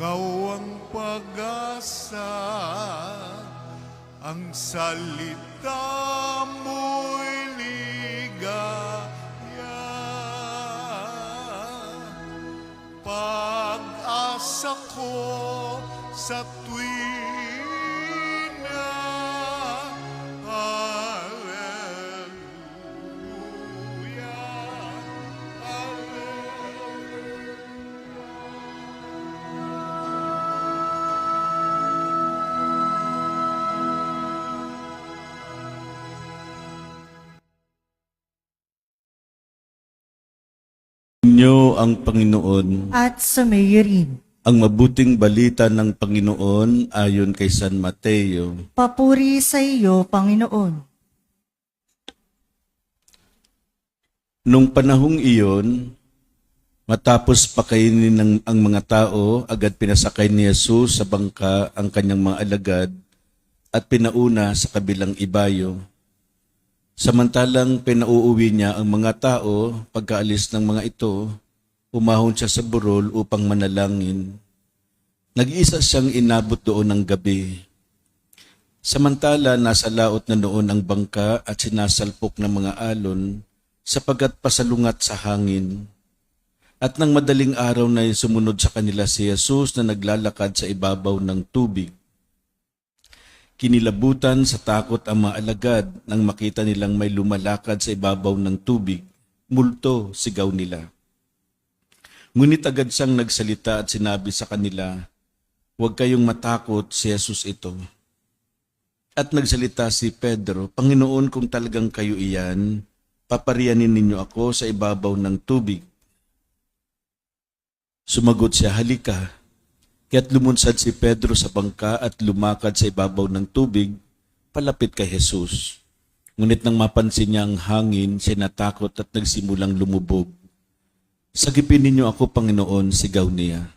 Ikaw ang pag-asa, ang salita mo'y ligaya. Pag-asa ko sa tuwing na Alleluia, Alleluia. Inyo ang Panginoon, at sumayo rin. ang mabuting balita ng Panginoon ayon kay San Mateo. Papuri sa iyo, Panginoon. Nung panahong iyon, matapos pakainin ang mga tao, agad pinasakay ni Jesus sa bangka ang kanyang mga alagad at pinauna sa kabilang ibayo. Samantalang pinauuwi niya ang mga tao, pagkaalis ng mga ito, umahon siya sa burol upang manalangin. Nag-iisa siyang inabot doon ng gabi. Samantala, nasa laot na noon ang bangka at sinasalpok ng mga alon sapagkat pasalungat sa hangin. At nang madaling araw na sumunod sa kanila si Jesus na naglalakad sa ibabaw ng tubig. Kinilabutan sa takot ang mga alagad nang makita nilang may lumalakad sa ibabaw ng tubig. Multo, sigaw nila. Ngunit agad siyang nagsalita at sinabi sa kanila, "Huwag kayong matakot, si Jesus ito." At nagsalita si Pedro, "Panginoon, kung talagang kayo iyan, paparianin ninyo ako sa ibabaw ng tubig." Sumagot siya, "Halika." Kaya't lumunsad si Pedro sa bangka at lumakad sa ibabaw ng tubig, palapit kay Jesus. Ngunit nang mapansin niya ang hangin, siya natakot at nagsimulang lumubog. "Sagipin ninyo ako, Panginoon," sigaw niya.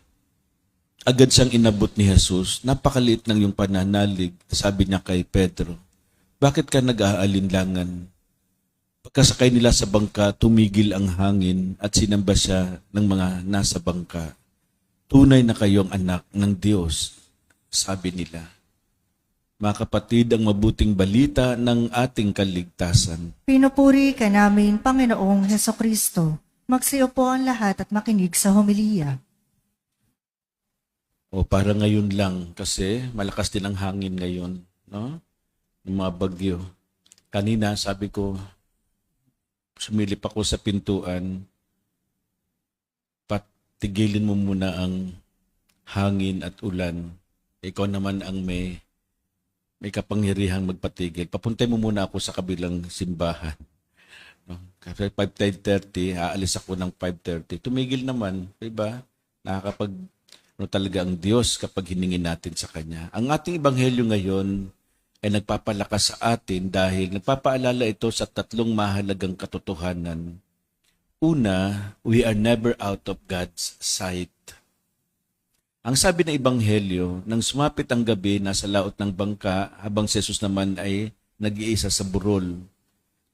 Agad siyang inabot ni Jesus. "Napakaliit ng iyong pananalig," sabi niya kay Pedro. "Bakit ka nag-aalinlangan?" Pagkasakay nila sa bangka, tumigil ang hangin at sinamba siya ng mga nasa bangka. "Tunay na kayong anak ng Diyos," sabi nila. Mga kapatid, ang mabuting balita ng ating kaligtasan. Pinupuri ka namin, Panginoong Hesukristo. Magsiyo po ang lahat at makinig sa homilya. O para ngayon lang, kasi malakas din ang hangin ngayon, no? Ng mga bagyo. Kanina, sabi ko, sumilip ako sa pintuan, patigilin mo muna ang hangin at ulan. Ikaw naman ang may kapangyarihang magpatigil. Papuntay mo muna ako sa kabilang simbahan. No? Kasi 5:30, aalis ako ng 5:30. Tumigil naman, diba? Nakakapag, talaga ang Diyos kapag hiningin natin sa Kanya. Ang ating ebanghelyo ngayon ay nagpapalakas sa atin dahil nagpapaalala ito sa tatlong mahalagang katotohanan. Una, we are never out of God's sight. Ang sabi ng ebanghelyo, nang sumapit ang gabi, nasa laot ng bangka habang si Jesus naman ay nag-iisa sa burol.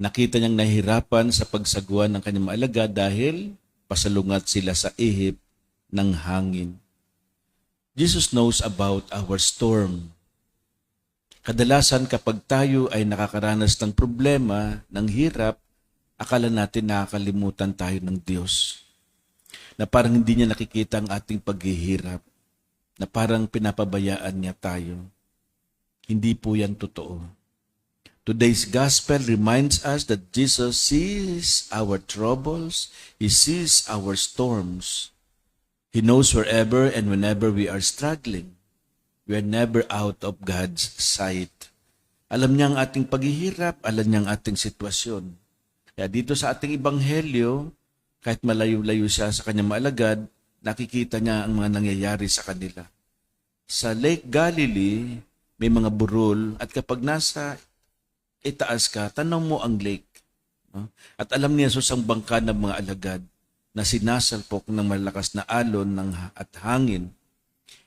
Nakita niyang nahihirapan sa pagsagwa ng kanyang maalaga dahil pasalungat sila sa ihip ng hangin. Jesus knows about our storm. Kadalasan kapag tayo ay nakakaranas ng problema, ng hirap, akala natin nakakalimutan tayo ng Diyos. Na parang hindi niya nakikita ang ating paghihirap. Na parang pinapabayaan niya tayo. Hindi po yan totoo. Today's gospel reminds us that Jesus sees our troubles, He sees our storms. He knows wherever and whenever we are struggling. We are never out of God's sight. Alam niya ang ating paghihirap, alam niya ang ating sitwasyon. Kaya dito sa ating ebanghelyo, kahit malayo-layo siya sa kanyang maalagad, nakikita niya ang mga nangyayari sa kanila. Sa Lake Galilee, may mga burol at kapag nasa itaas ka, tanaw mo ang lake. No? At alam ni Jesus ang bangka ng mga alagad na sinasalpok ng malakas na alon at hangin.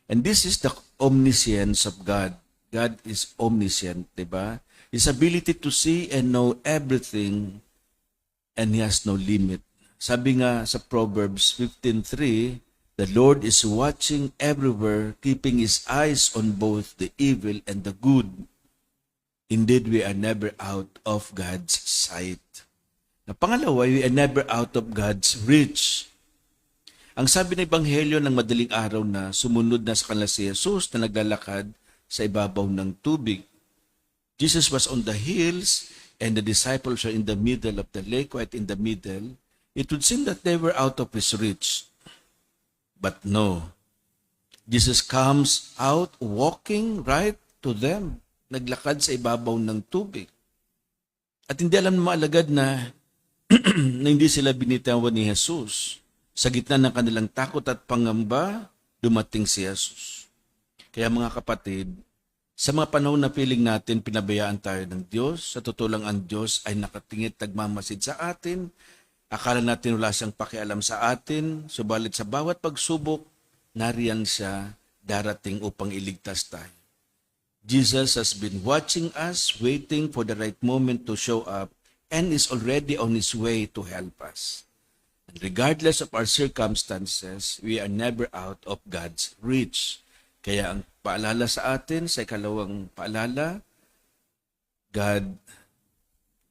And this is the omniscience of God. God is omniscient, diba? His ability to see and know everything and He has no limit. Sabi nga sa Proverbs 15:3, The Lord is watching everywhere, keeping His eyes on both the evil and the good. Indeed, we are never out of God's sight. Na pangalawa, we are never out of God's reach. Ang sabi ng Ebanghelyo ng madaling araw na sumunod na sa kanila si Jesus na naglalakad sa ibabaw ng tubig. Jesus was on the hills and the disciples are in the middle of the lake, right in the middle. It would seem that they were out of His reach. But no. Jesus comes out walking right to them. Naglakad sa ibabaw ng tubig. At hindi alam ng mga alagad na, na hindi sila binitawan ni Jesus. Sa gitna ng kanilang takot at pangamba, dumating si Jesus. Kaya mga kapatid, sa mga panahon na feeling natin pinabayaan tayo ng Diyos, sa totoo lang ang Diyos ay nakatingit nagmamasid sa atin. Akala natin wala siyang pakialam sa atin, subalit sa bawat pagsubok, nariyan siya darating upang iligtas tayo. Jesus has been watching us, waiting for the right moment to show up, and is already on His way to help us. And regardless of our circumstances, we are never out of God's reach. Kaya ang paalala sa atin, sa ikalawang paalala, God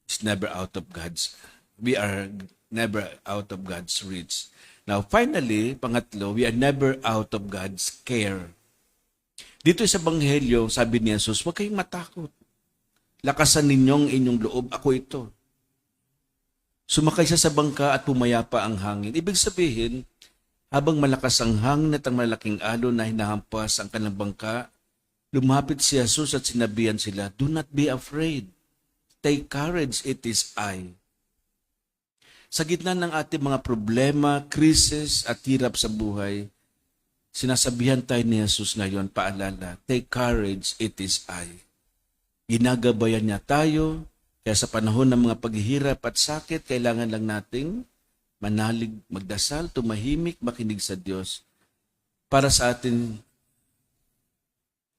is never out of we are never out of God's reach. Now, finally, pangatlo, we are never out of God's care. Dito sa Ebanghelyo, sabi ni Jesus, huwag kayong matakot. Lakasan ninyong inyong loob, ako ito. Sumakay siya sa bangka at pumayapa ang hangin. Ibig sabihin, habang malakas ang hangin at ang malaking alon na hinahampas ang kanilang bangka, lumapit si Jesus at sinabihan sila, do not be afraid. Take courage, it is I. Sa gitna ng ating mga problema, krisis at hirap sa buhay, sinasabihan tayo ni Jesus ngayon, paalala, take courage, it is I. Ginagabayan niya tayo, kaya sa panahon ng mga paghihirap at sakit, kailangan lang nating manalig, magdasal, tumahimik, makinig sa Diyos. Para sa atin,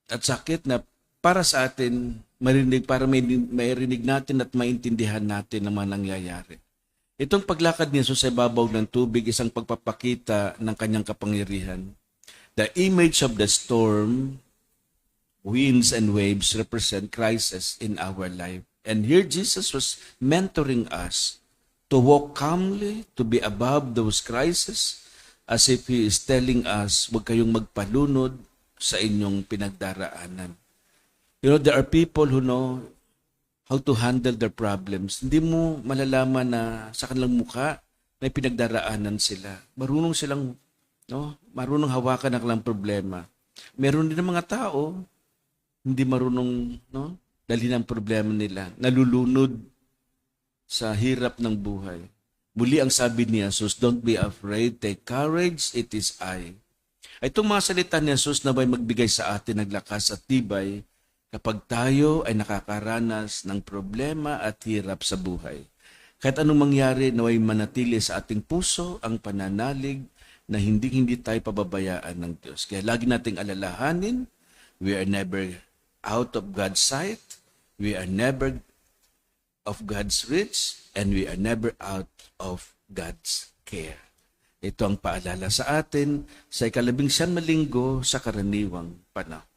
at sakit na para sa atin, marinig, para marinig natin at maintindihan natin ang mga nangyayari. Itong paglakad ni Jesus sa ibabaw ng tubig, isang pagpapakita ng kanyang kapangyarihan. The image of the storm, winds and waves represent crisis in our life. And here Jesus was mentoring us to walk calmly, to be above those crises, as if He is telling us, huwag kayong magpalunod sa inyong pinagdaraanan. You know, there are people who know how to handle their problems. Hindi mo malalaman na sa kanilang mukha na pinagdaraanan sila. Marunong silang, marunong hawakan ang kanilang problema. Meron din ng mga tao, hindi marunong, dalhin ang problema nila. Nalulunod sa hirap ng buhay. Muli ang sabi ni Jesus, don't be afraid, take courage, it is I. Itong mga salita ni Jesus na may magbigay sa atin ng lakas at tibay kapag tayo ay nakakaranas ng problema at hirap sa buhay. Kahit anong mangyari, naway manatili sa ating puso ang pananalig na hindi tayo pababayaan ng Diyos. Kaya lagi nating alalahanin, we are never out of God's sight, we are never of God's reach, and we are never out of God's care. Ito ang paalala sa atin sa 19 linggo sa karaniwang panahon.